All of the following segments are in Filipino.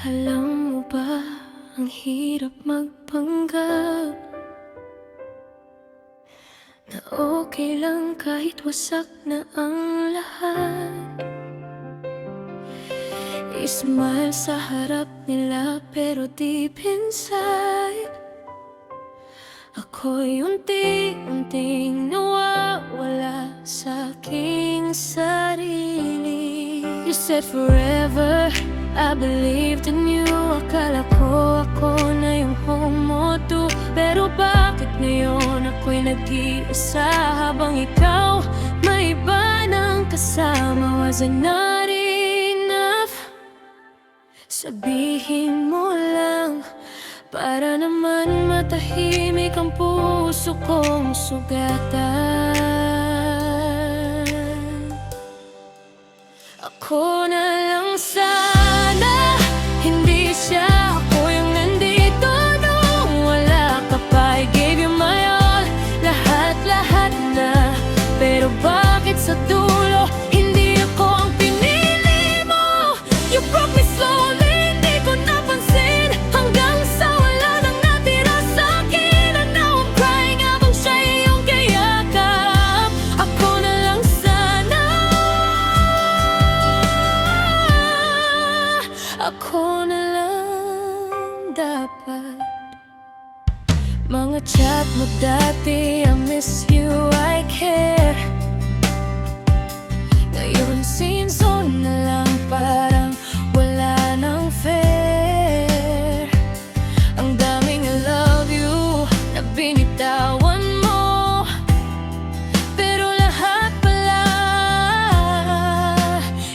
Alam mo ba, ang hirap magpanggap na okay lang kahit wasak na ang lahat. I-smile sa harap nila pero deep inside ako'y unti-unting nawawala sa aking sarili. You said forever, I believed in you. Akala ko ako na yung home mo too. Pero bakit ngayon ako'y nag-iisa habang ikaw may iba ng kasama? Was I not enough? Sabihin mo lang para naman matahimik ang puso kong sugatan. Ako na lang sana, hindi siya. Ako yung nandito nung wala ka pa. I gave you my all, lahat-lahat na. Pero bakit sa dulo, hindi ako ang pinili mo? You broke me slowly, hindi ko napansin, hanggang sa wala nang natira sa'kin. And now I'm crying habang siya iyong kayakap. Ako na lang sana, ako na lang dapat. Mga chat mo dati, I miss you, I care. Ngayon scene zone na lang, parang wala nang fair. Ang daming I love you na binitawan mo, pero lahat pala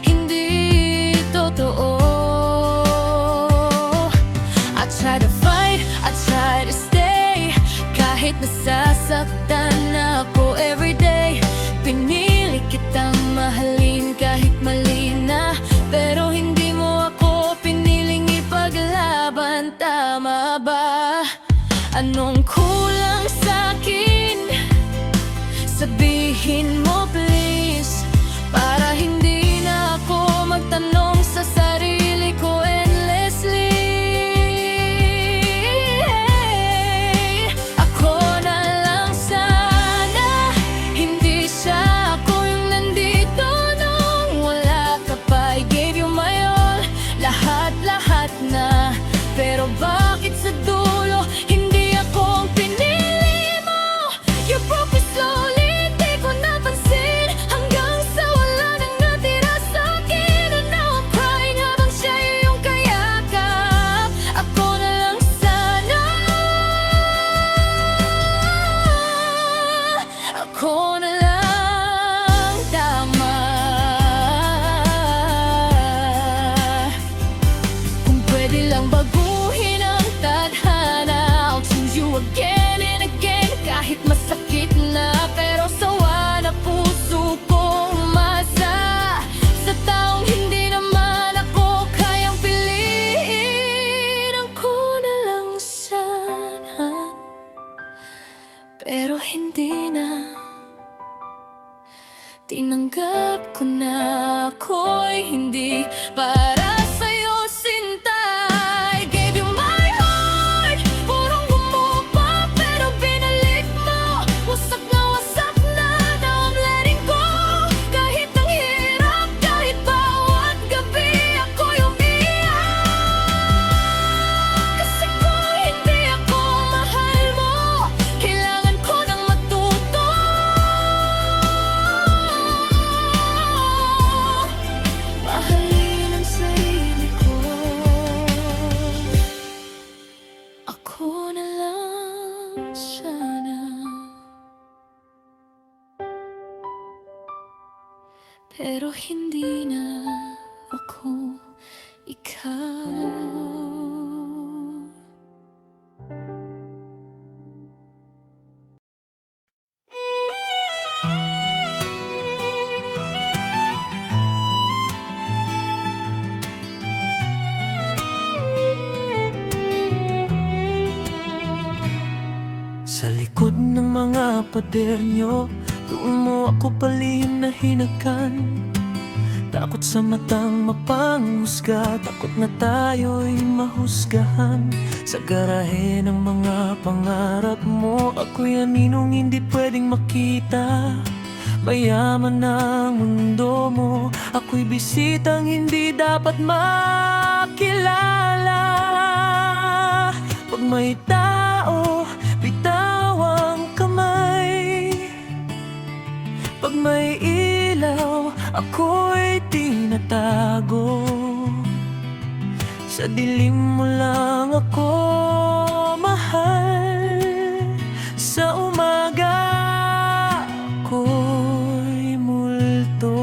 hindi totoo. I try to fight, I try to stay, kahit nasasaktan na ako everyday. Pinili kitang mahalin kahit mali na, pero hindi mo ako piniling ipaglaban. Tama ba? Anong kulang sa'kin? Sabihin mo please, para hindi na ako magtanong sa sarili ko endlessly. Ako na lang sana, hindi siya. Ako yung nandito nung wala ka pa. I gave you my all, lahat-lahat na. Pero bakit sa dulo, hindi ako ang pinili mo? You broke me slowly, hindi ko napansin, hanggang sa wala nang natira sa'kin. And now I'm crying habang siya iyong kayakap. Ako na lang sana, ako na lang tama. Kung pwede lang baguhin ang tadhana, I'll choose you again and again, kahit masakit na. Pero sawa na puso kong umasa sa taong hindi naman ako kayang piliin. Ako na lang sana, pero hindi na. Tinanggap ko na ako'y hindi para sa'yo, sinta. I gave you my heart, purong gumupa, pero binalik mo. Wasak na, now I'm letting go. Kahit ang hirap, kahit bawat gabi ako'y umiyak. Kasi kung hindi ako mahal mo, kailangan ko nang matuto mahalin ang sarili ko. Ako na lang sana, pero hindi na ako ikaw. Sa likod ng mga pader nyo, doon mo ako palihim na hinagan. Takot sa matang mapanghusga, takot na tayo'y mahusgahan. Sa garahe ng mga pangarap mo, ako'y aninong hindi pwedeng makita. Mayaman ang mundo mo, ako'y bisitang hindi dapat makilala. Pag may tao, bitaw ang kamay. Pag may ilaw, ako'y tinatago. Sa dilim mo lang ako mahal. Sa umaga, ako'y multo.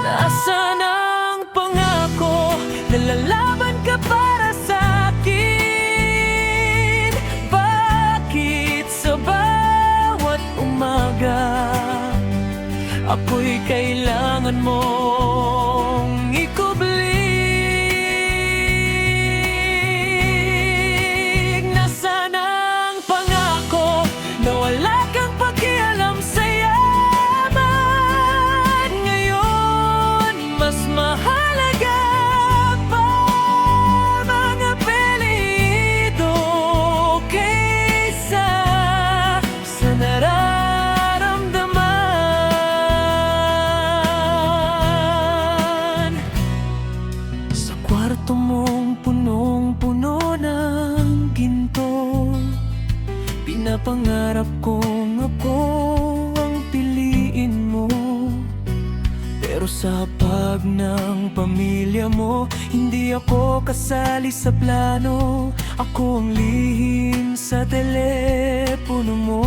Nasaan ang pangako? Nalalaban ka para sa akin. Bakit sa bawat umaga ako'y kailangan mong ikublig? Nasaan ang pangako na wala kang pakialam sa yaman? Ngayon, mas mahalaga pa mga apelyido kaysa sa nararamdaman. Sa kwarto mong punong-puno ng ginto, pinapangarap kong ako ang piliin mo. Pero sa hapag ng pamilya mo, hindi ako kasali sa plano. Ako ang lihim sa telepono mo.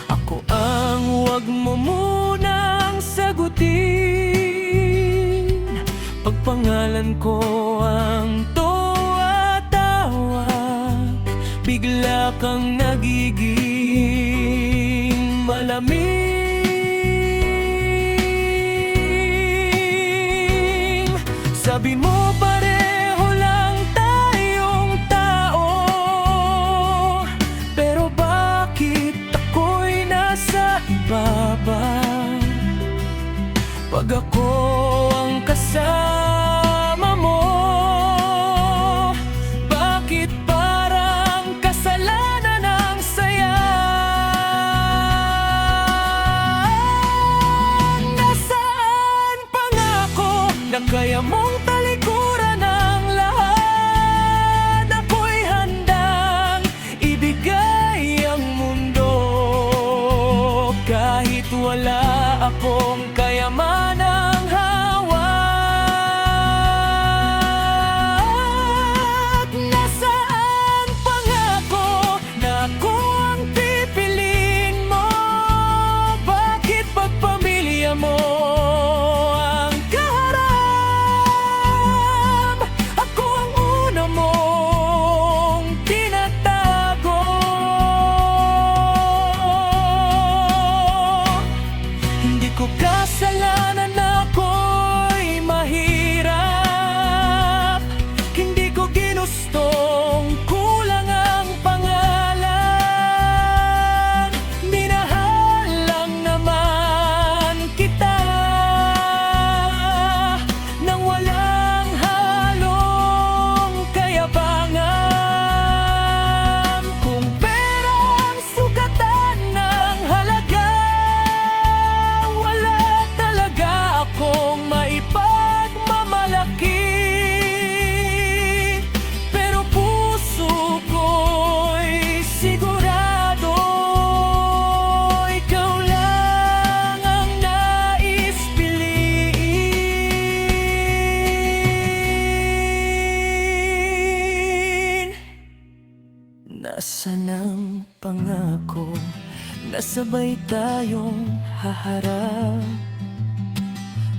Ako ang huwag mo munang sagutin. Pagpangalan ko ang tuwatawag, bigla kang nagiging malamig. Sabi mo pareho lang tayong tao, pero bakit ako'y nasa ibaba? Pag ako ang kasama mo, bakit parang kasalanan ang saya? Nasaan pangako na kaya mong talikuran ang lahat? Ako'y handang ibigay ang mundo kahit wala akong kayamanang hawak. Nasaan pangako na ako ang pipiliin mo? Bakit pagpamilya mo ang kaharap? Ako ang una mong tinatago. Hindi ko kasalanan na ako'y mahirap. Hindi ko ginustong kulang ang pangalan. Minahal lang naman kita nang walang halong kayabangan. Kung pera ang sukatan ng halaga, wala talaga akong maipagmamalaki. Pero puso ko'y sigurado, ikaw lang ang nais piliin. Nasaan ang pangako na sabay tayong haharap?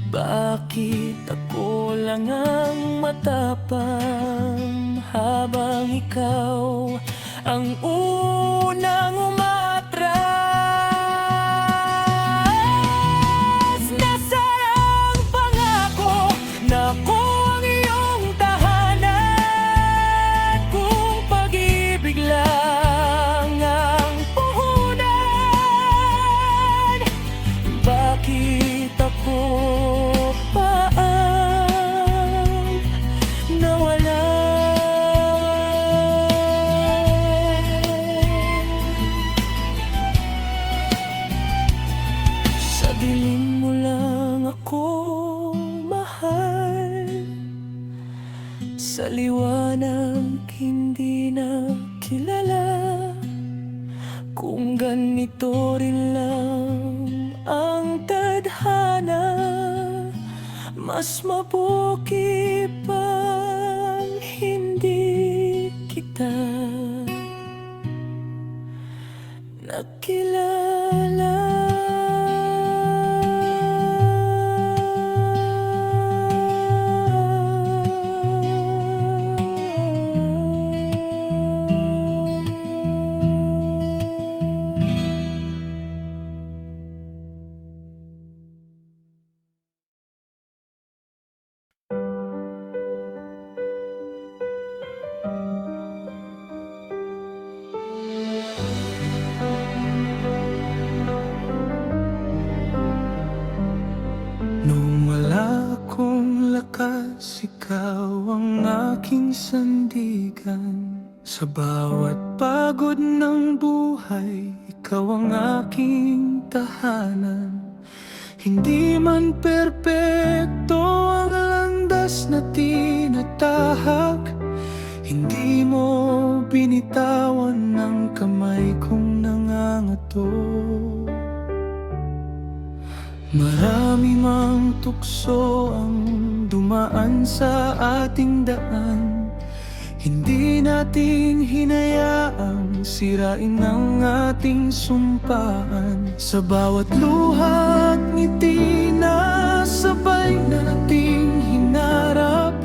Bakit ako lang ang matapang habang ikaw ang unang umatras? Nasaan ang pangako na ako ang iyong tahanan? Kung pag-ibig lang ang puhunan, bakit ako pa ang nawala? Sa dilim mo lang ako mahal, sa liwanag hindi na kilala. Kung ganito rin lang ang tadhana, mas mabuti pang hindi kita nakilala. Nung wala akong lakas, ikaw ang aking sandigan. Sa bawat pagod ng buhay, ikaw ang aking tahanan. Hindi man perpekto ang landas na tinatahak, hindi mo binitawan ng kamay kong nangangato. Marami mang tukso ang dumaan sa ating daan, hindi natin hinayaang sirain ang ating sumpaan. Sa bawat luha at ngiti na sabay nating hinarap,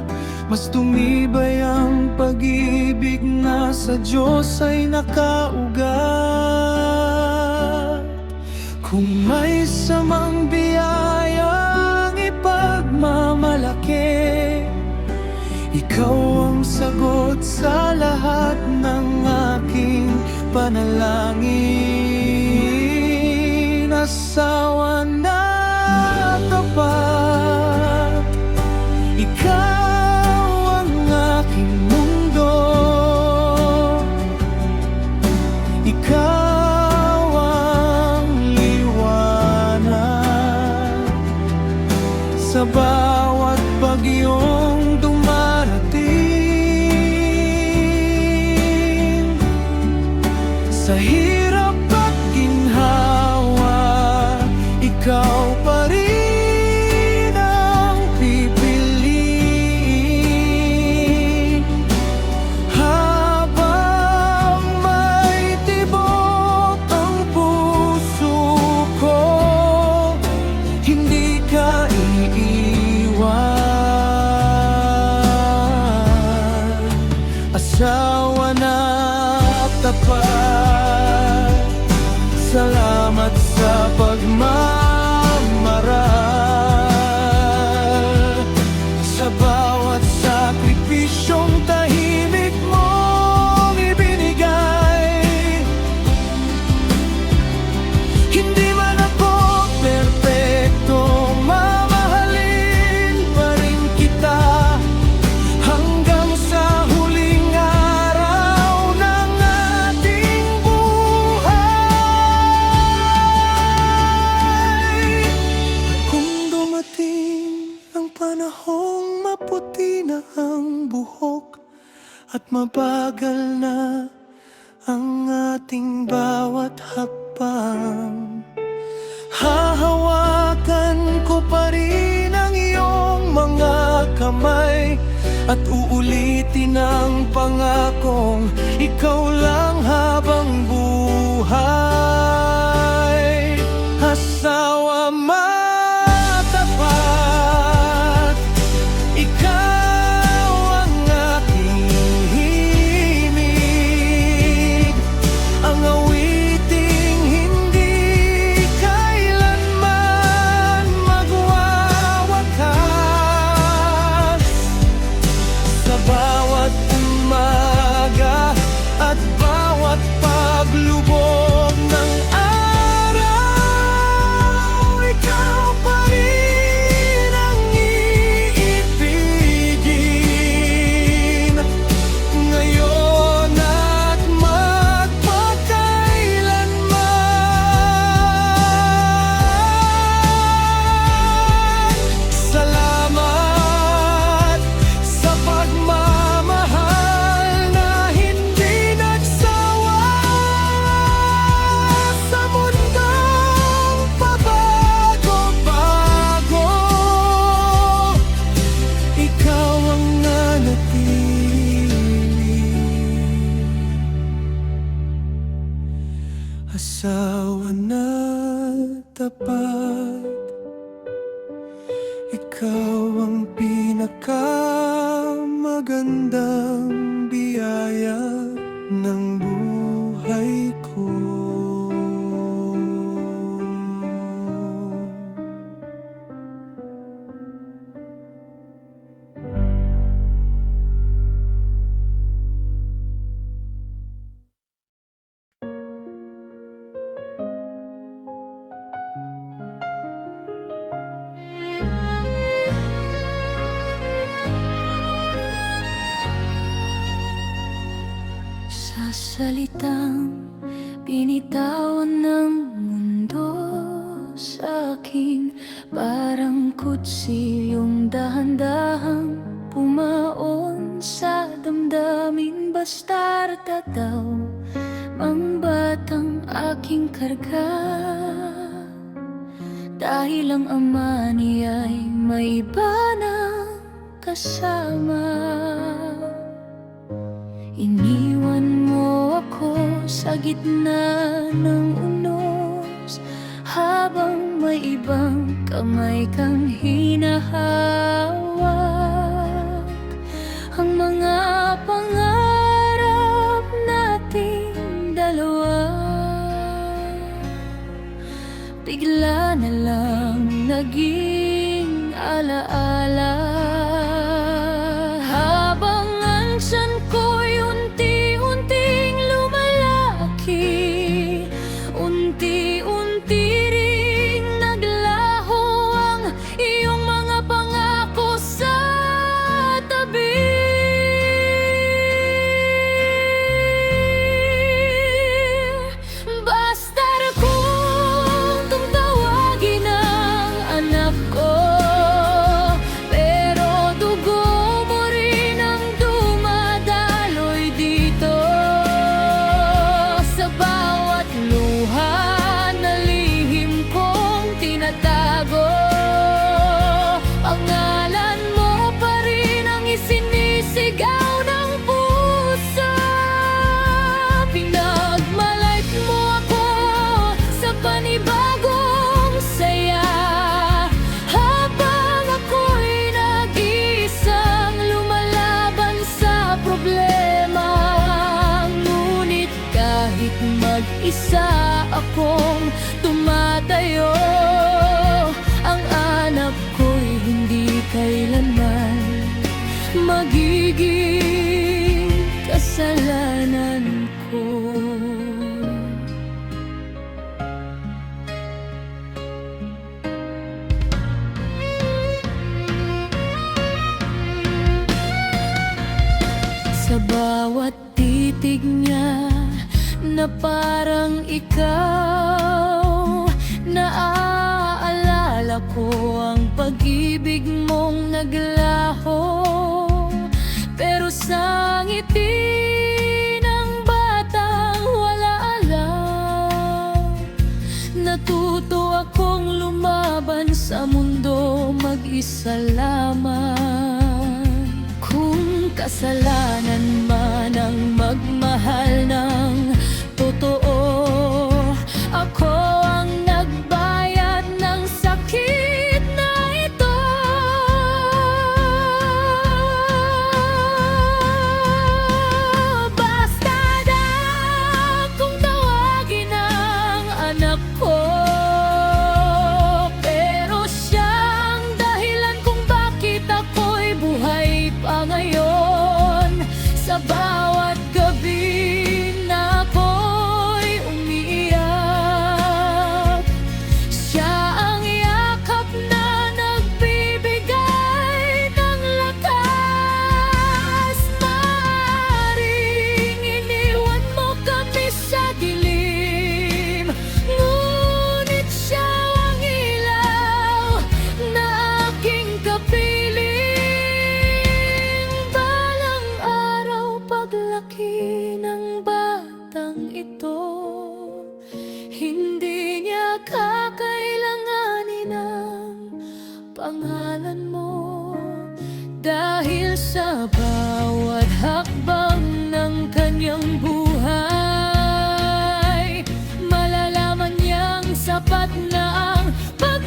mas tumibay ang pag-ibig na sa Diyos ay nakaugat. Kung may samang biyayang ipagmamalaki, ikaw ang sagot sa lahat ng aking panalangin. Asawa na tapat, ikaw ang aking mundo, ikaw sa bawat bagyong dumarating. Sa hirap at ginhawa, ikaw pa rin ang pipiliin. Habang may tibok ang puso ko, hindi ka asawa na tapat, salamat sa pagmamaral. Sa bawat sakripisyong tahimik mong ibinigay, hindi man ako perpekto, mamahalin pa rin kita hanggang sa huling araw ng ating buhay. Kung dumating ang panahong maputi na ang buhok at mabagal na ang ating bawat hakbang, hahawakan ko pa rin ang iyong mga kamay at uulitin ang pangakong ikaw lang habang buhay. Asawa matapat, ikaw ang aking himig, ang awiting hindi kailanman magwawakas. Sa bawat umaga at bawat paglubog ng araw, ikaw Ikaw ang pinakamagandang biyaya ng buhay ko. Sa salitang binitawan ng mundo sa akin, parang kutsilyong dahan-dahang pumaon sa damdamin. Basta tataw ang batang aking karga, dahil ang ama niya'y may iba na kasama. Iniwan mo ako sa gitna ng unos, habang may ibang kamay kang hinahawak. Ang mga pangarap nating dalawa bigla na lang naging alaala. Habang ang tiyan ko'y unti-unting lumalaki, unti-unti ring naglaho ang iyong mga pangako sa tabi. Bastar kung tawagin ang anak ko, pero dugo mo rin ang dumadaloy dito. Sa bawat luha na lihim kong tinatago, pangalan mo pa rin ang isinisigaw ng puso. Pinagmalay mo ako sa panibagong saya, habang ako'y nag-iisang lumalaban sa problema. Ngunit kahit mag-isa akong tumatayo, ang anak ko'y hindi kailanman magiging kasalanan ko. Sa bawat titig niya na parang ikaw, naaalala ko ang pag-ibig mong naglaho. Pero sa ngiti ng batang wala alam, natuto akong lumaban sa mundo mag-isa lamang. Kung kasalanan man ang magmahal ng totoo, ako ang nagbayad ng sakit na ito. Basta na kung tawagin ang anak ko, pero siyang dahilan kung bakit ako'y buhay pa ngayon. Sa bawat gabi na ako'y umiiyak, siya ang yakap na nagbibigay ng lakas. Maaaring iniwan mo kami sa dilim, ngunit siya ang ilaw na aking kapiling. Balang araw paglaki ng batang ito, hindi niya kakailanganin ang pangalan mo, dahil sa bawat hakbang ng kanyang buhay, malalaman niyang sapat na ang pag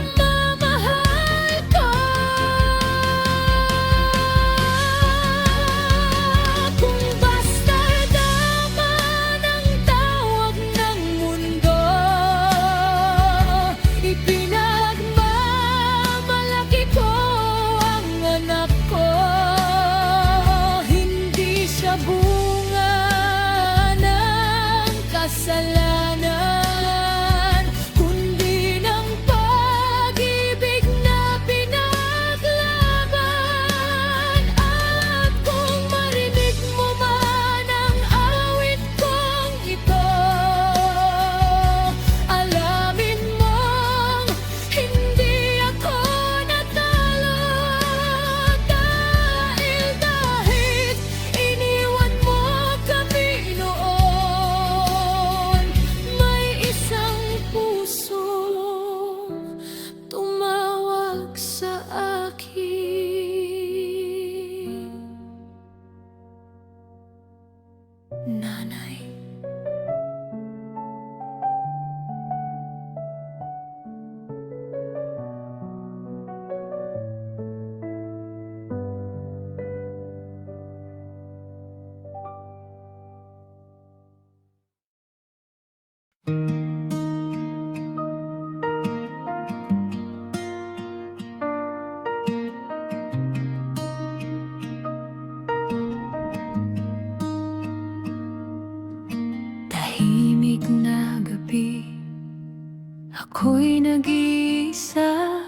ako'y nag-iisa.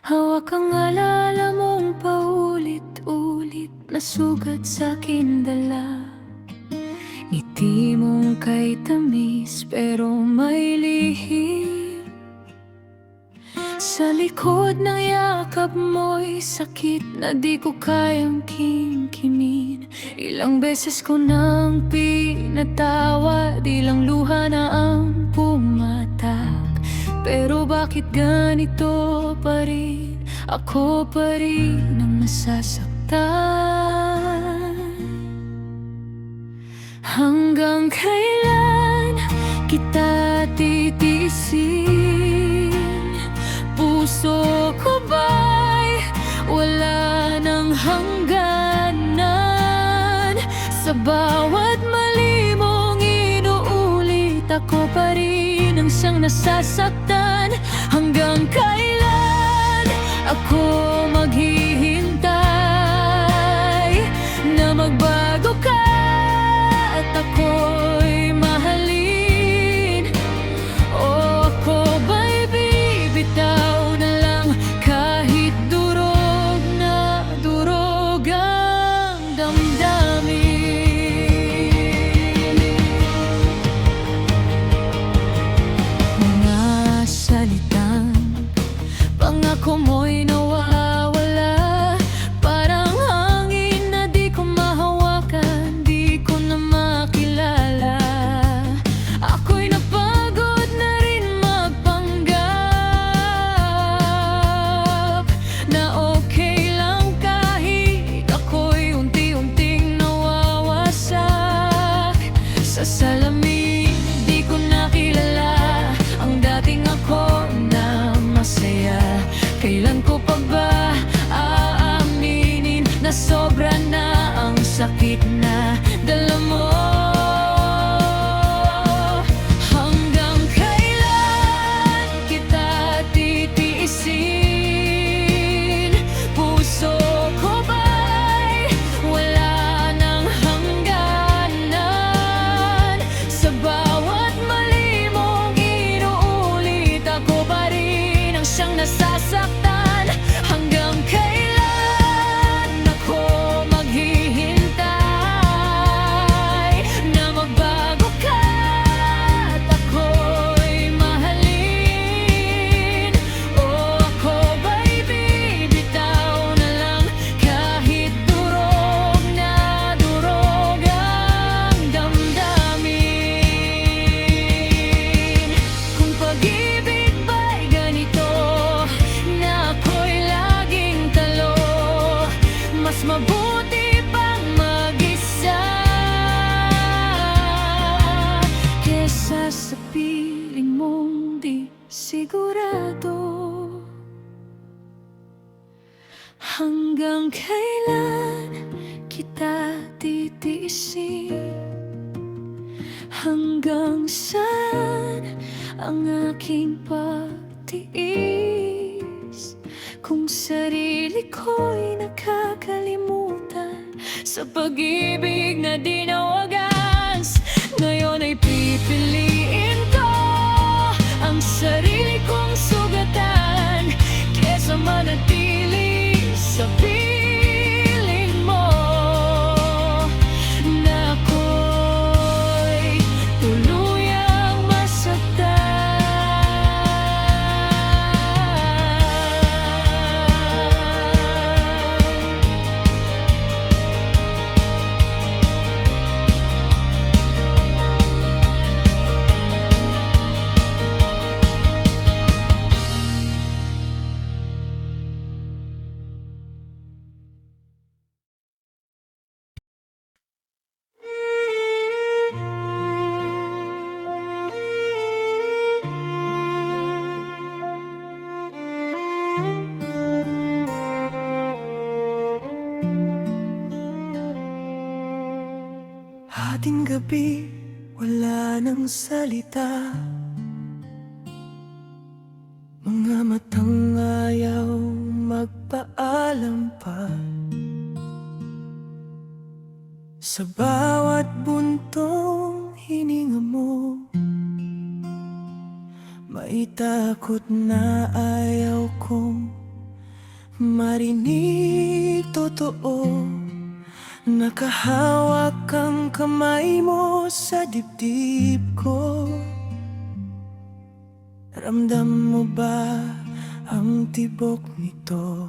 Hawak ang alala mong paulit-ulit na sugat sa'kin dala. Ngiti mong kay tamis pero may lihim. Sa likod ng yakap mo'y sakit na di ko kayang kimkimin. Ilang beses ko nang pinatawad, ilang luha na ang pumatak. Pero bakit ganito pa rin? Ako pa rin ang nasasaktan. Hanggang kailan kita titiisin? Puso ko ba'y wala ng hangganan? Sa bawat mali mong inuulit, ako pa rin ang siyang nasasaktan. Hanggang kailan ako maghihintay na magbago ka at ako'y mahalin? O ako ba'y bibitaw na lang kahit durog na durog ang damdamin? Mga salitang pangako mo'y nawawala, parang hangin na di ko mahawakan, di ko na makilala. Ako'y napagod na rin magpanggap na okay lang kahit ako'y unti-unting nawawasak. Sa salamin di ko nakilala ang dating ako na masaya. Kailan ko pa ba aaminin na sobra na ang sakit na dala mo? Hanggang kailan kita titiisin? Puso ko ba'y wala ng hangganan? Sa bawat mali mong inuulit, ako pa rin ang siyang nasasaktan. Hanggang kailan ako maghihintay na magbago ka at ako'y mahalin? O ako ba'y bibitaw na lang kahit durog na durog ang damdamin? Kung pag-ibig ba'y ganito na ako'y laging talo, mas mabuti pang mag-isa kesa sa piling mong di sigurado. Hanggang kailan kita titiisin? Hanggang saan ang aking pagtiis? Kung sarili ko'y nakakalimutan sa pag-ibig na di na wagas, ngayon ay pipiliin ko ang sarili kong sugatan kesa manatili sa piling mo na ako'y tuluyang masaktan. Hating gabi, wala nang salita. Mga matang ayaw magpaalam pa. Sa bawat buntong hininga mo, maitak takot na ayaw kong marinig totoo. Nakahawak ang kamay mo sa dibdib ko. Ramdam mo ba ang tibok nito?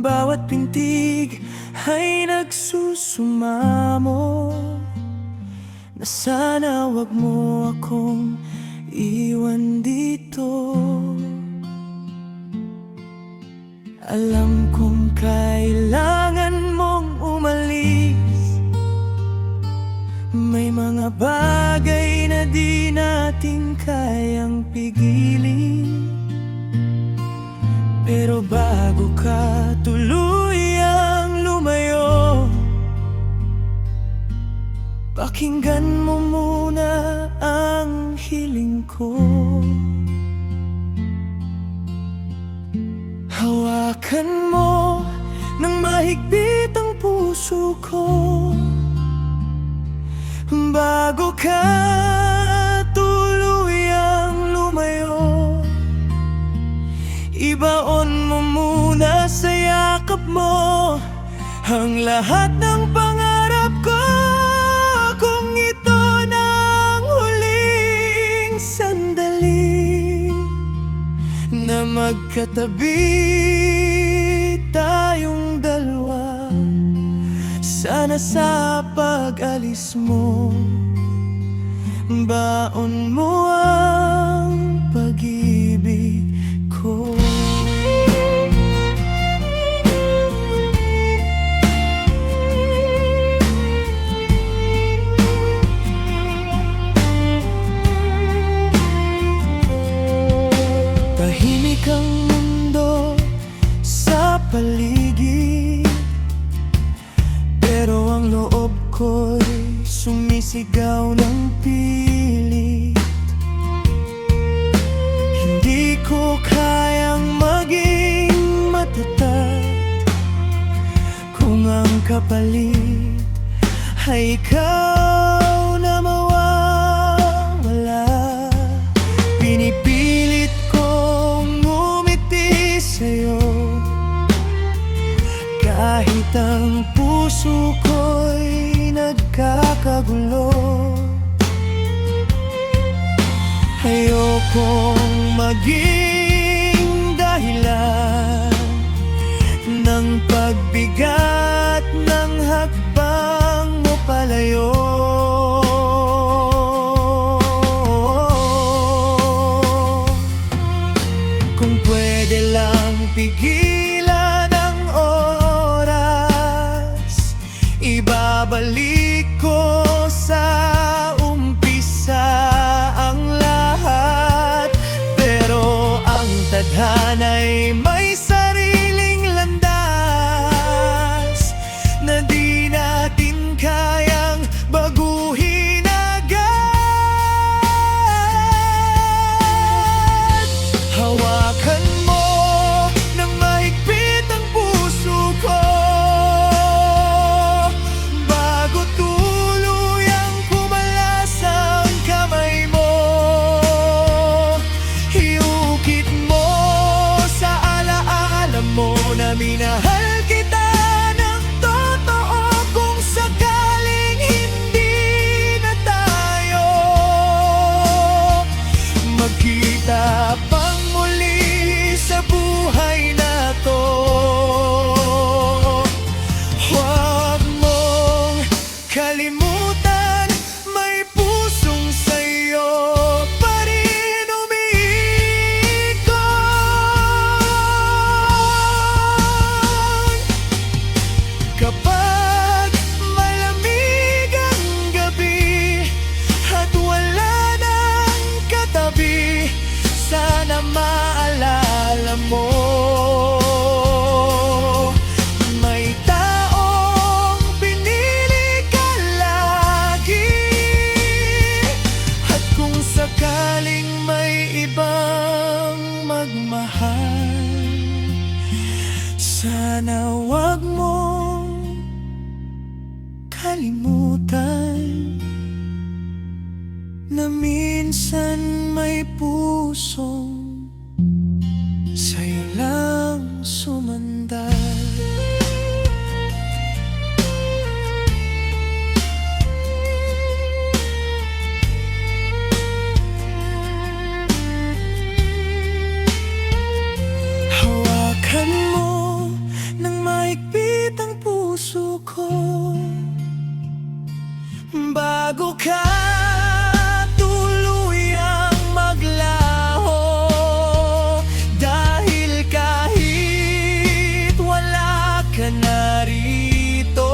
Bawat pintig ay nagsusumamo na sana wag mo akong iwan dito. Alam kong kailangan mong umalis. May mga bagay na di natin kayang pigilin. Pero bago ka tuluyang lumayo, pakinggan mo muna ang hiling ko. Hawakan mo ng mahigpit ang puso ko bago ka tuluyang lumayo. Ibaon mo muna sa yakap mo ang lahat ng pangarap ko. Kung ito na ang huling sandali na magkatabi tayong dalawa, sana sa pag-alis mo baon mo ang pag-ibig ko. Tahimik ang mundo sa paligid, pero ang loob ko'y sumisigaw ng pilit. Hindi ko kayang maging matatag kung ang kapalit ay ikaw na mawawala. Pinipilit kong ngumiti sa'yo kahit ang puso ko'y nagkakagulo. Ayokong maging dahilan ng pagbigat ng hakbang mo palayo. Kung pwede lang pigilan ang oras, ibabalik ko sa umpisa ang lahat. Pero ang tadhana'y may sariling landas na di natin kayang baguhin agad. Hawakan mo ng mahigpit ang puso ko bago tuluyang kumalas ang kamay mo. Iukit mo sa alaala mo na minahal kita ng totoo. Kung sakaling hindi na tayo magkita pang muli sa buhay na to, huwag mong kalimutan, may pusong sa'yo pa rin umiikot. Kapag malamig ang gabi at wala nang katabi, sana maalala mo may taong pinili ka lagi. At kung sakaling may ibang magmahal, sana wag mong kalimutan na minsan may pusong sa'yo lang sumandal. Hawakan mo ng mahigpit ang puso ko bago ka tuluyang maglaho. Dahil kahit wala ka na rito,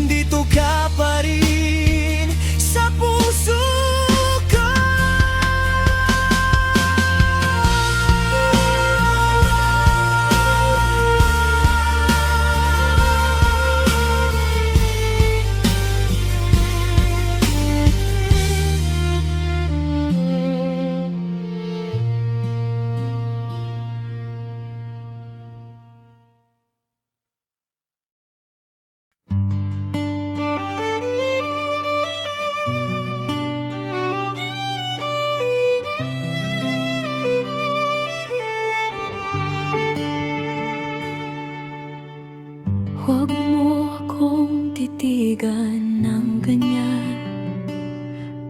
dito ka pa rin sa puso ko. Huwag mo akong titigan ng ganyan,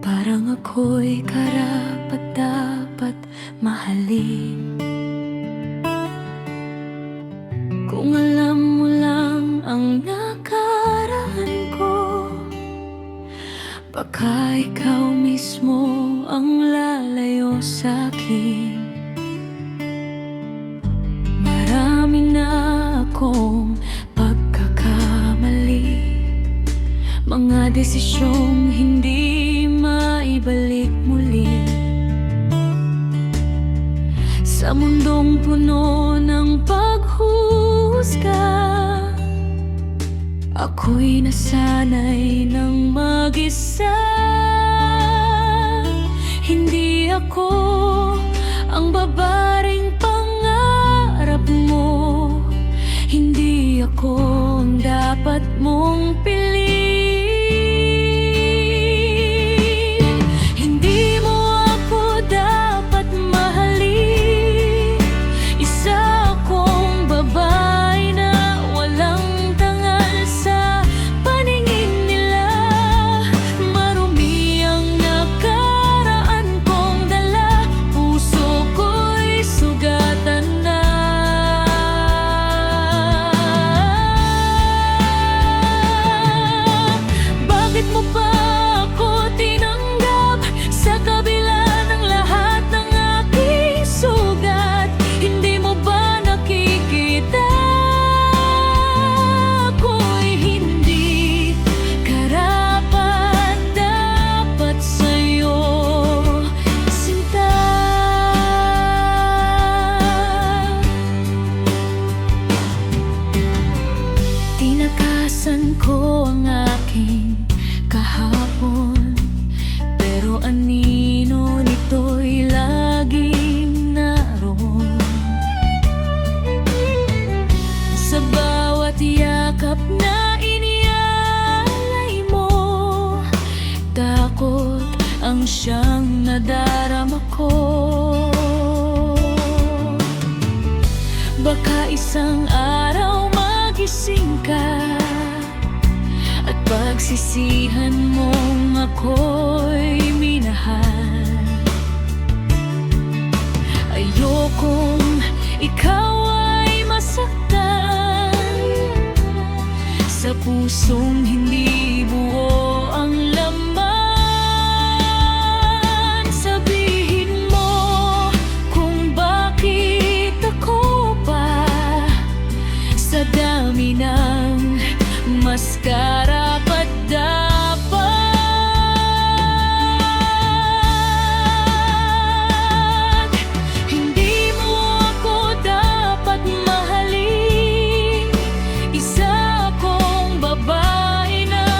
parang ako'y karapat-dapat mahalin. Kung alam mo lang ang nakaraan ko, baka ikaw mismo ang lalayo sa'kin. Marami na akong mga desisyong hindi maibalik muli. Sa mundong puno ng paghuhusga, ako'y nasanay ng mag-isa. Hindi ako ang babaring pangarap mo, hindi ako ang dapat mong piliin. Tinakasan ko ang aking kahapon, pero anino nito'y laging naroon. Sa bawat yakap na inialay mo, takot ang siyang nadarama ko. Baka isang araw magising ka at pagsisihan mong ako'y minahal. Ayokong ikaw ay masaktan sa pusong hindi buo ang laman. Sabihin mo kung bakit ako pa sa dami ng mas karapat-dapat. Hindi mo ako dapat mahalin, isa akong babae na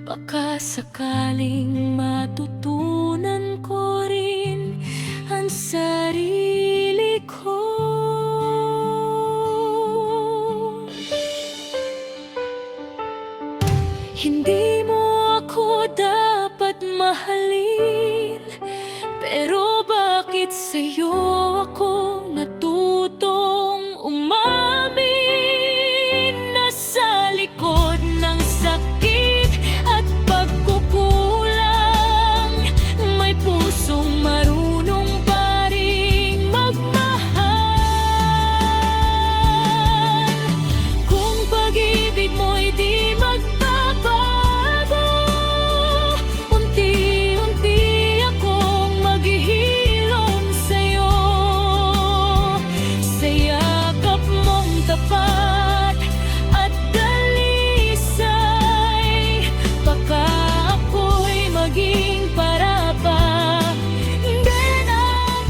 Baka sakaling matutunan ko rin ang sarili ko. Hindi mo ako dapat mahalin, pero bakit sa'yo ako natutong umamin? Nasa likod ng sakit at pagkukulang, may pusong marunong pa ring magmahal. Kung pag-ibig mo'y di magbabago, unti-unti akong maghihilom sa'yo. Sa yakap mong tapat at dalisay, baka ako'y maging para pa din at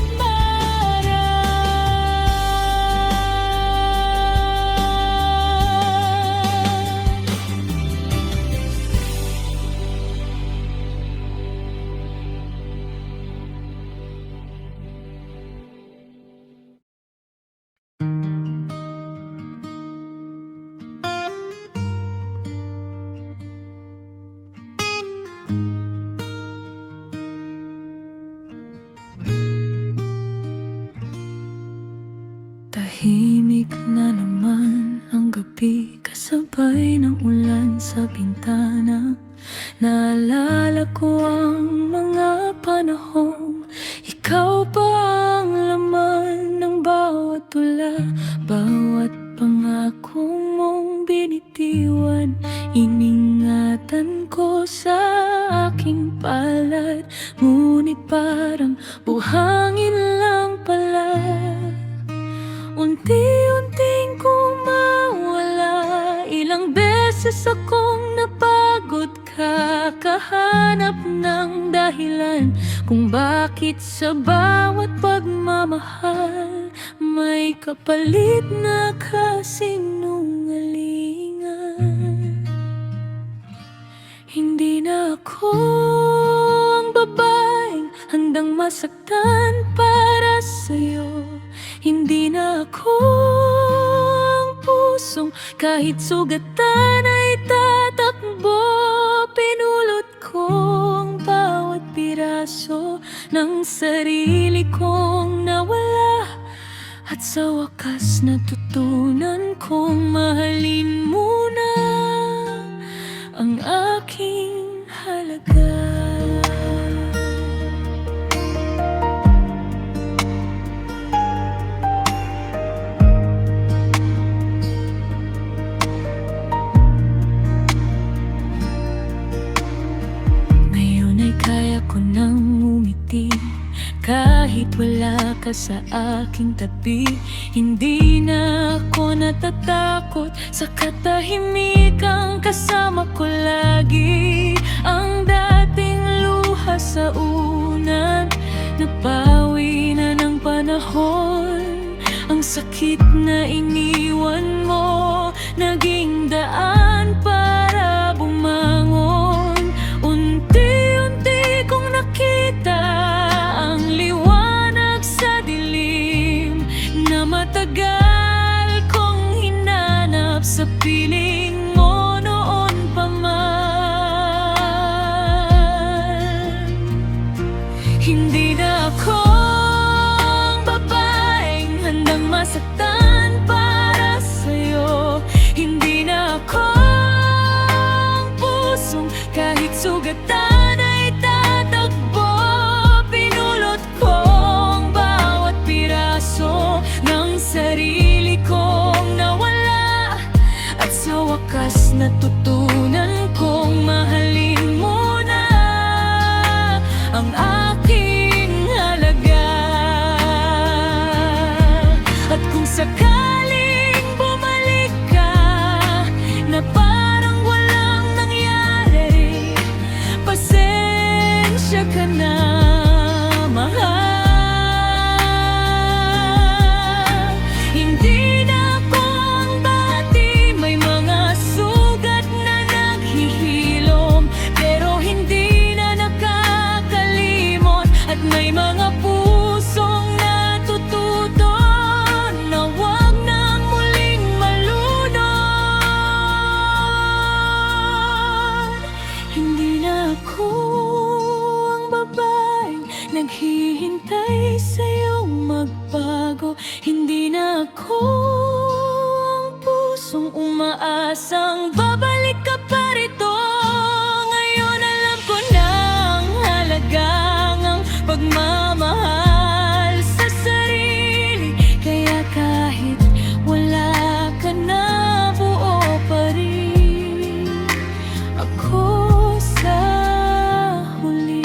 tahimik na naman ang gabi, kasabay ng ulan sa bintana. Naalala ko ang mga panahong ikaw pa ang laman ng bawat tula, bawat pangako mong binitiwan. Iningatan ko sa aking palad, ngunit parang buhangin lang pala. Unti-unting kumawala, ilang beses akong napagod kakahanap ng dahilan kung bakit sa bawat pagmamahal may kapalit na kasinungalingan. Hindi na ako ang babaeng handang masaktan para sa'yo. Hindi na ako ang pusong kahit sugatan ay tatakbo. Pinulot ko ang bawat piraso ng sarili kong nawala, at sa wakas natutunan kong mahalin muna ang aking halaga. Kaya ko nang umiti kahit wala ka sa aking tabi. Hindi na ako natatakot sa katahimikang kasama ko lagi. Ang dating luha sa unan, nabawi na ng panahon. Ang sakit na iniwan mo, naging daan para bumangon. Unti-unti kong nakita ang liwanag sa dilim na matagal kong hinanap sa piling mo noon pa man. Hindi na ako ang babaeng handang masaktan para sa'yo. Hindi na ako ang pusong kahit sugatan ay tatakbo. Pinulot ko ang bawat piraso ng sarili kong nawala, at sa wakas natutunan kong mahalin muna ang aking halaga. At kung sakaling bumalik ka na parang walang nangyari, pasensya ka na, mahal. Hindi na ako ang dati, may mga sugat na ako ang babaeng naghihintay sa'yong magbago. Hindi na ako ang pusong umaasang babalik ka pa rito. Ngayon alam ko na ang halagang ang pagmamahal sa sarili. Kaya kahit wala ka na, buo pa rin ako sa huli.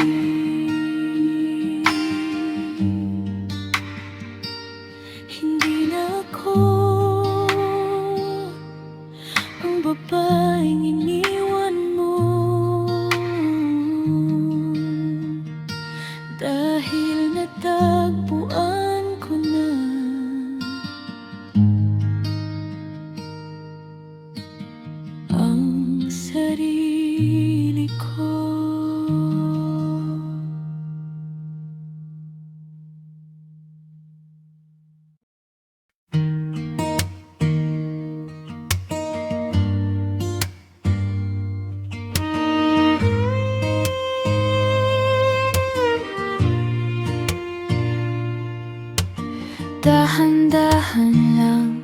Hindi na ako ang babaeng iniwan mo, dahil natagpuan ko na ang sarili ko. Dahan-dahan lang,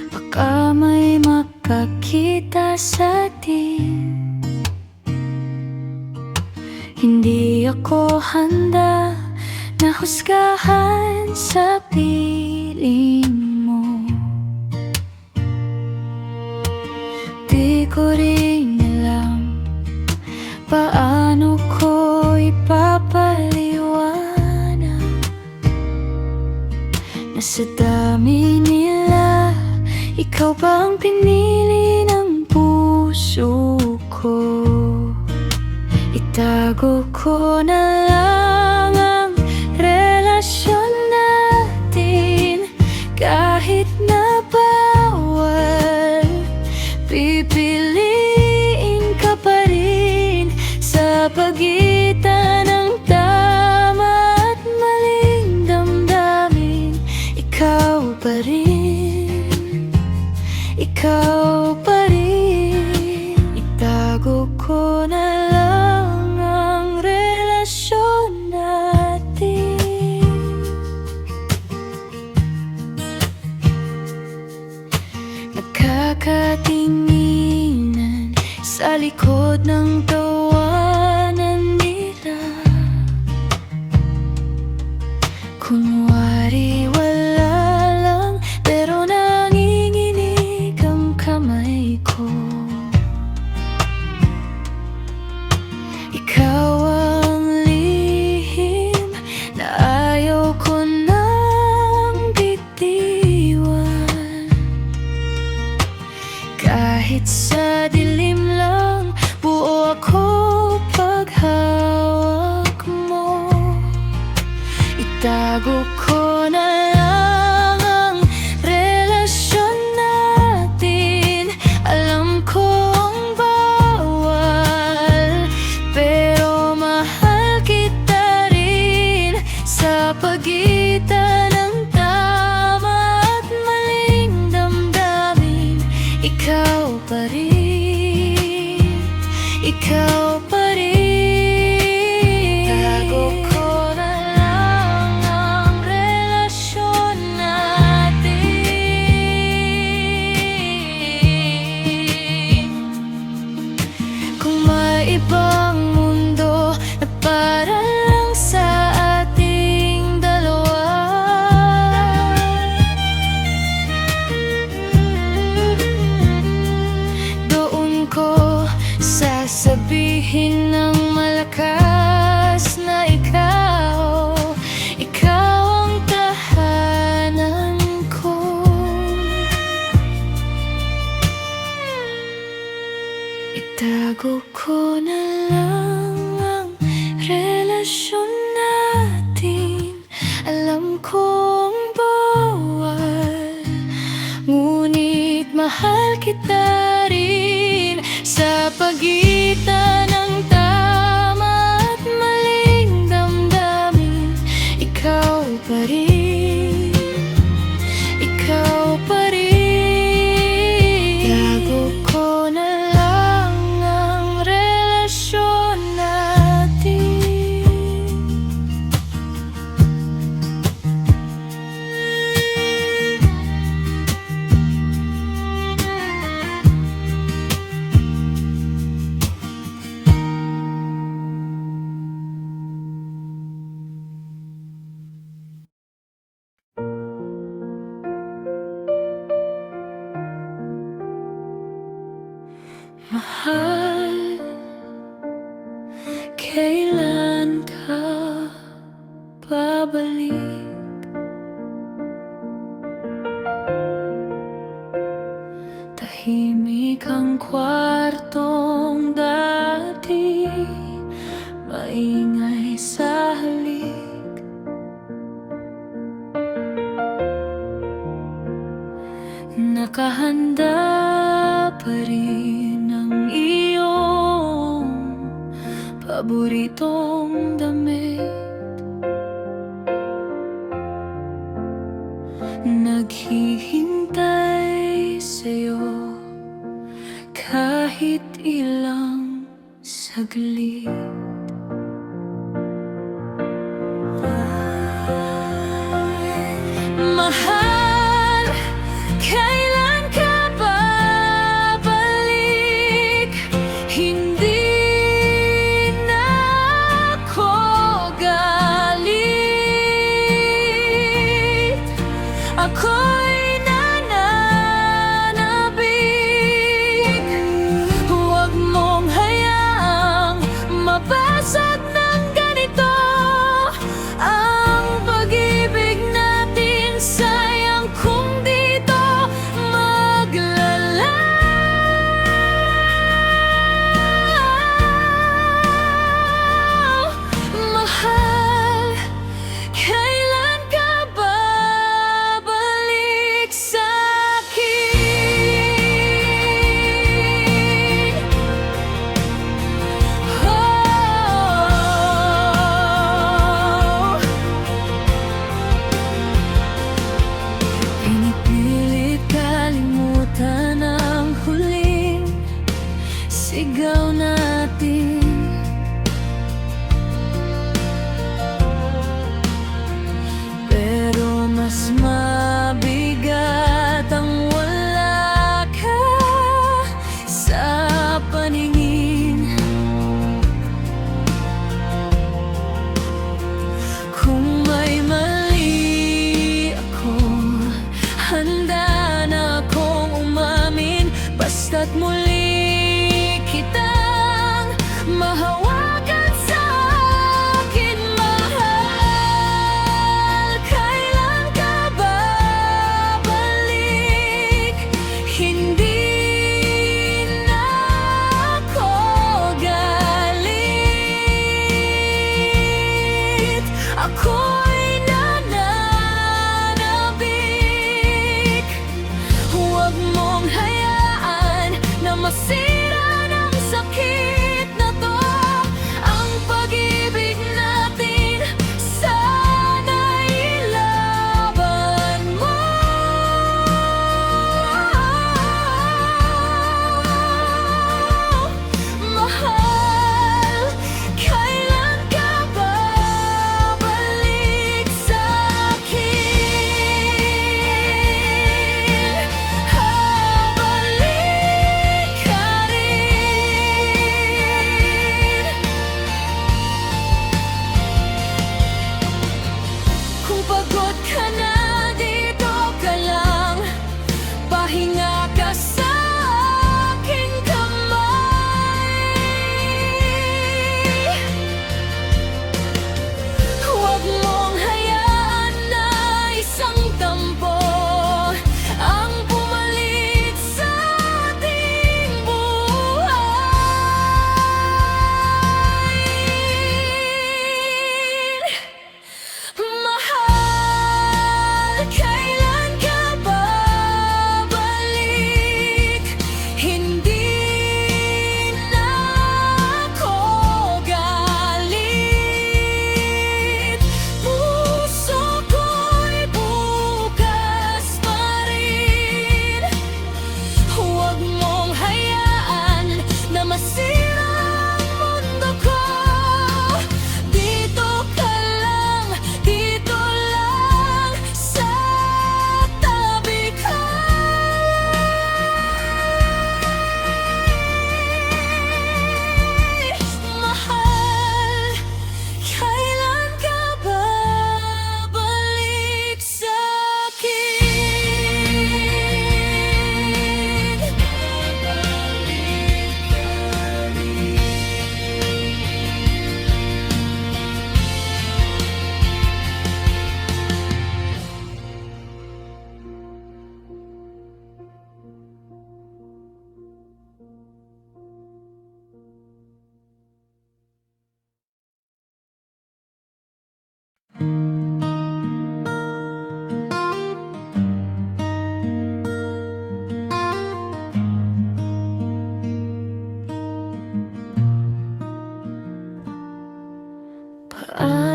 baka may makakita sa atin. Hindi ako handa na husgahan sa piling mo. Di ko rin alam paano ko ipapaliwanag na sa dami nila, ikaw ba ang pinili ng puso ko? Itago ko na lang ang relasyon natin, kahit na bawal. Pipiliin ka pa rin sa pagitan ng tama at maling damdamin. Ikaw pa rin, ikaw pa rin. Itago ko na lang ang relasyon natin. Nagkakatinginan sa likod ng tawanan nila, kunwari wala lang, pero nanginginig ang kamay ko. Ikaw ang lihim na ayaw ko nang bitiwan. Kahit sa dilim lang, buo ako paghawak mo. Itago ko na lang ang relasyon natin. Alam ko ang bawal, pero mahal kita rin sa pagitan ng tama at maling damdamin. Ikaw pa rin, ikaw pa rin. Itago ko na lang ang relasyon natin. Kung may ibang mundo na para lang sa ating dalawa, doon ko sasabihin ng malakas na ikaw, ikaw ang tahanan ko. Itago ko na lang ang relasyon natin. Alam kong bawal, ngunit mahal kita rin sa pagitan ng tama at maling damdamin. Ikaw pa rin, ikaw pa rin. Itago ko na lang ang relasyon Mahal, kailan ka babalik? Tahimik ang kwartong dati, maingay sa halik. Nakahanda pa rin ang iyong paboritong damit. Naghihintay sa'yo kahit ilang saglit. Mahal, kailan ka babalik? Hindi na ako galit. Ako'y nananabik. Huwag mong hayaang mabasag ng ganito ang pag-ibig natin. Sayang kung dito maglalaw. Mahal, kailan ka babalik sa'kin? Pinipilit kalimutan ang huling sigaw natin. Pero mas mabigat ang wala ka sa paningin. Kung may mali ako, handa na akong umamin. Basta't muli kitang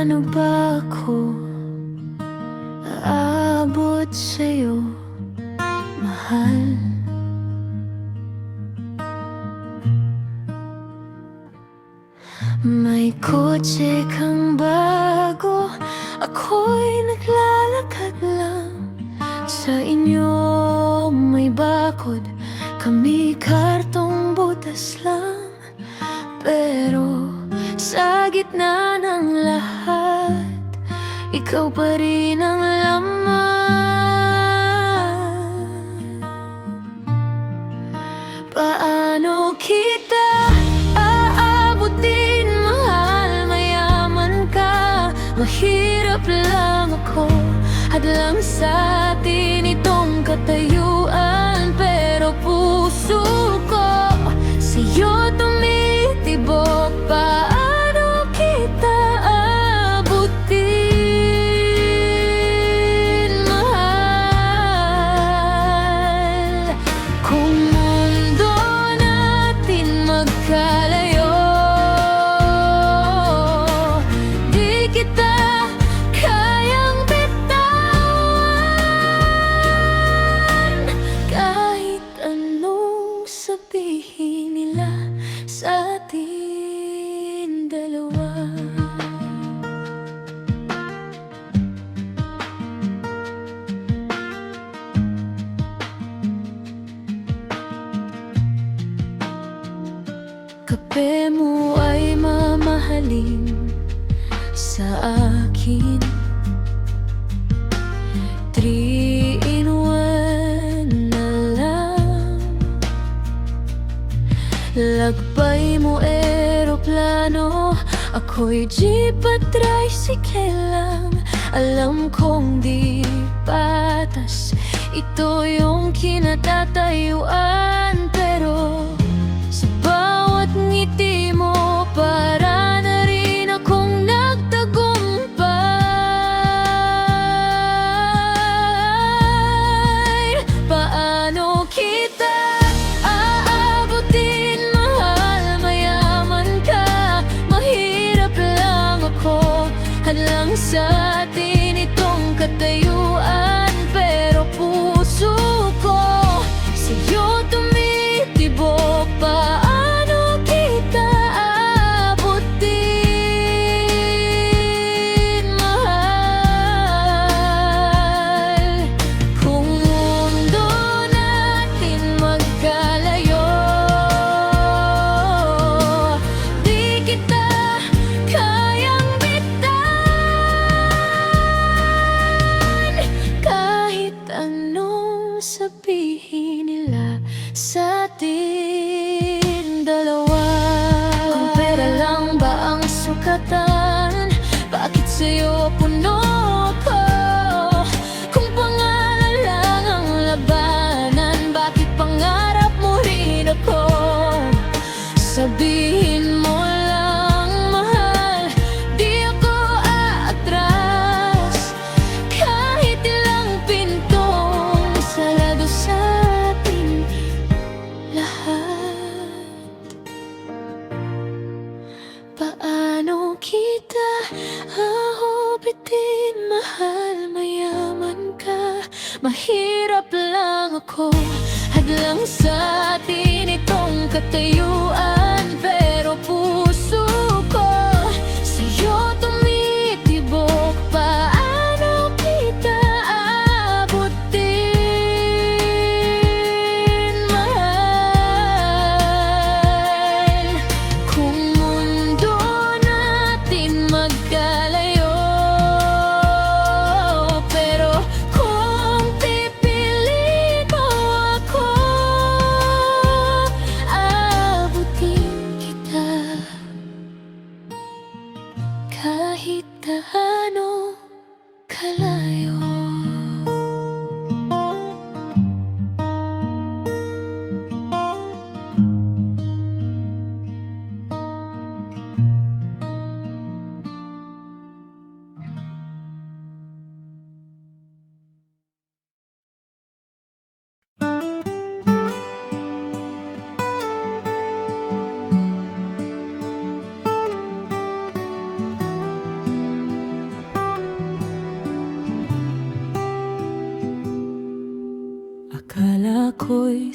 Paano ba ako aabot sa'yo, mahal? May kotse kang bago, ako'y naglalakad lang. Sa inyo may bakod, kami kartong butas lang. Pero sa gitna ng lahat, ikaw pa rin ang laman. Paano kita aabutin, mahal? Mayaman ka, mahirap lang ako. Hadlang sa atin itong katayuan, pero puso ko sa'yo tumitibok. Paano kita abutin, mahal? Kung mundo natin magkalayo, di kita kayang bitawan. Kahit anong sabihin nila sa atin dalawa. Kape mo ay mamahalin sa akin, 3-in-1 na lang. Lakbay mo eroplano, ako'y jeep at tricycle lang. Alam kong di patas, ito yung kinatatayuan, pero sa bawat ngiti mo, para na rin akong nagtagumpay. Paano kita aabutin, mahal? Mayaman ka, mahirap lang ako. Hadlang sa atin itong katayuan, pero puso ko sa'yo tumitibok. Paano kita abutin, mahal? Kung mundo natin magkalayo, di kita kayang bitawan. Kahit anong sabihin nila sa atin dalawa. Kung pera lang ba ang sukatan, bakit sa'yo puno ko? Kung pangalan lang ang labanan, bakit pangarap mo rin ako? Sabihin mo lang, mahal, di ako aatras. Kahit ilang pintong sarado sa ating lahat. Paano kita ahubitin, mahal? Mayaman ka, mahirap lang ako. Hadlang sa atin itong katayuan, pero puso ko sa'yo tumitibok. Paano kita abutin, mahal? Kung mundo natin magkalayo, pero kung pipili mo ako, abutin kita. Kahit gaano kalayo.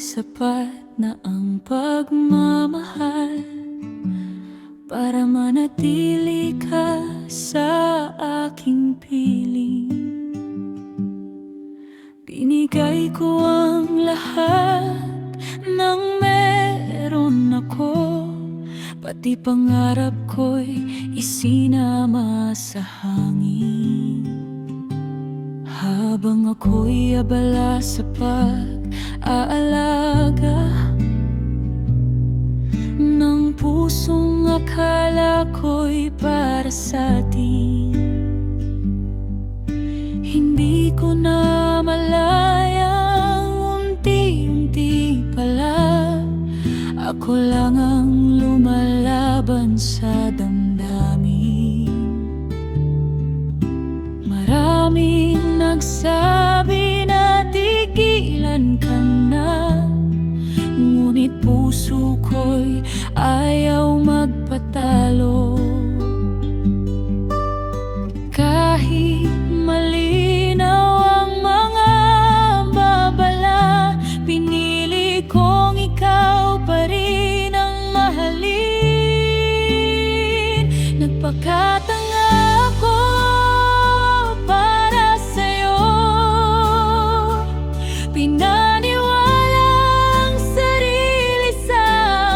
sapat na ang pagmamahal para manatili ka sa aking piling. Binigay ko ang lahat ng meron ako, pati pangarap ko'y isinama sa hangin. Habang ako'y abala sa pag-aalaga ng pusong akala ko'y para sa atin, hindi ko na malayang unti-unti pala ako lang ang lumalaban sa damdamin. Maraming nagsabi na tigilan ka na, ngunit puso ko'y ayaw magpatalo. Kahit malinaw ang mga babala, pinili kong ikaw pa rin ang mahalin. Nagpakatanga ako para sa'yo, pinaniwala ang sarili sa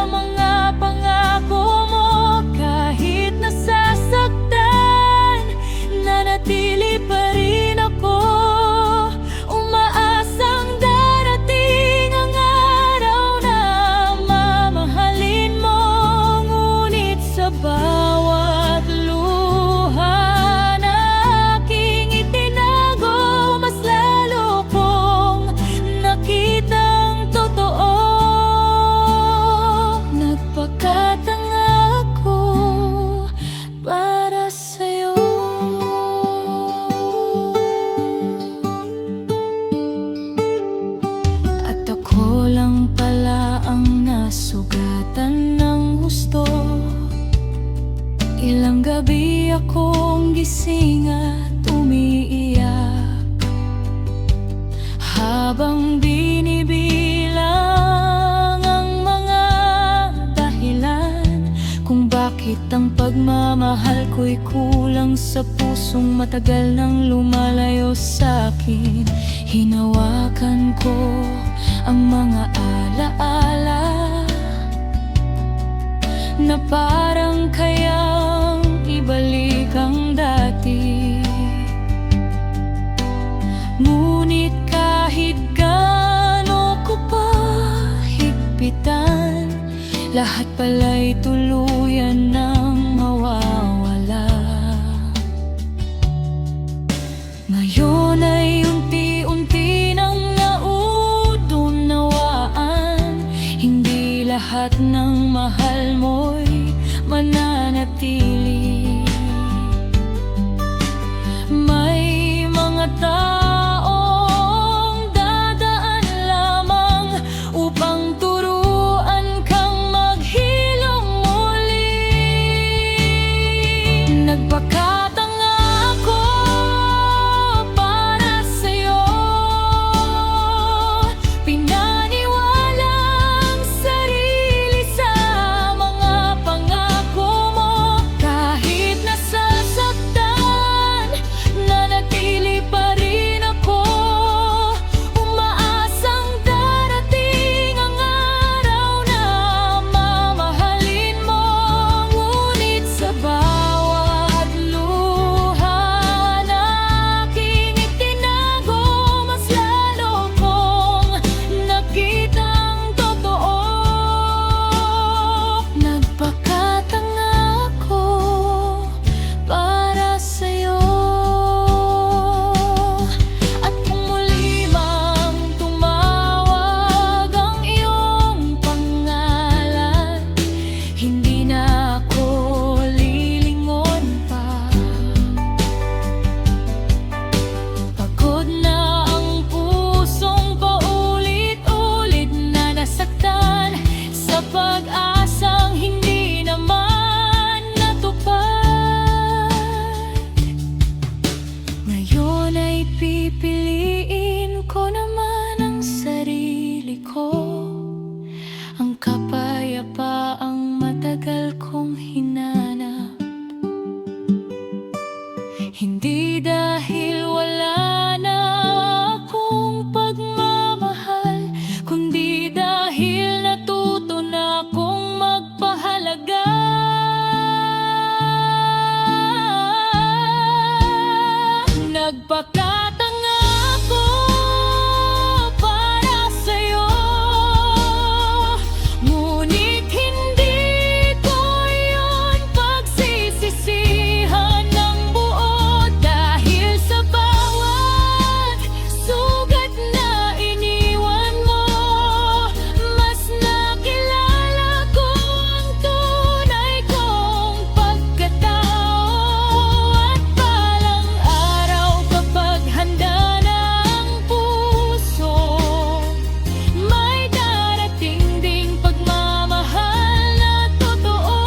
mga pangako mo. Kahit nasasaktan, nanatili pa rin ako, umaasang darating ang araw na mamahalin mo. Ngunit sa bawat luha na aking itinago, mas lalo kong nakitang totoo. Nagpakatanga ako para sa'yo. At ako lang pala ang nasugatan ng husto. Ilang gabi akong gising at umiiyak, habang binibilang ang mga dahilan kung bakit ang pagmamahal ko'y kulang sa pusong matagal nang lumalayo sa'kin. Hinawakan ko ang mga alaala na parang kayang ibalik ang dati. Ngunit kahit gaano ko pa higpitan, lahat pala'y tuluyan ng mawawala. Ngayon ay unti-unti nang naunawaan, hindi lahat ng mahal mo'y mananatili. May mga taong dadaan lamang upang turuan kang maghilom muli. tagal kong hinanap. Hindi dahil wala na akong pagmamahal, kundi dahil natuto na akong magpahalaga. Nagpakatanga ako para sa'yo, ngunit hindi ko yun pagsisisihan ng buo. Dahil sa bawat sugat na iniwan mo, mas nakilala ko ang tunay kong pagkatao. At balang araw kapag handa na ang puso, may darating ding pagmamahal na totoo.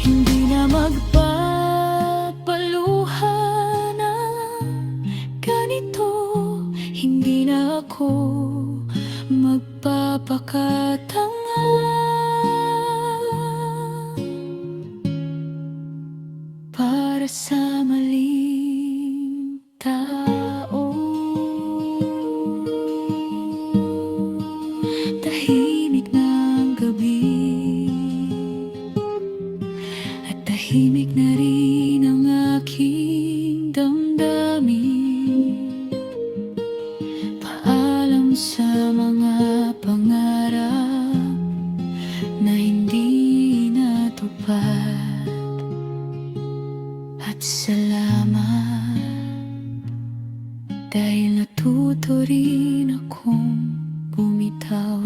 Hindi na magpapaluha na ganito, hindi na ako magpapakatanga para sa maling tao. Tahimik na ang gabi, at tahimik na rin ang aking damdamin. Paalam sa mga pangarap na hindi natupad, at salamat dahil natuto rin akong bumitaw.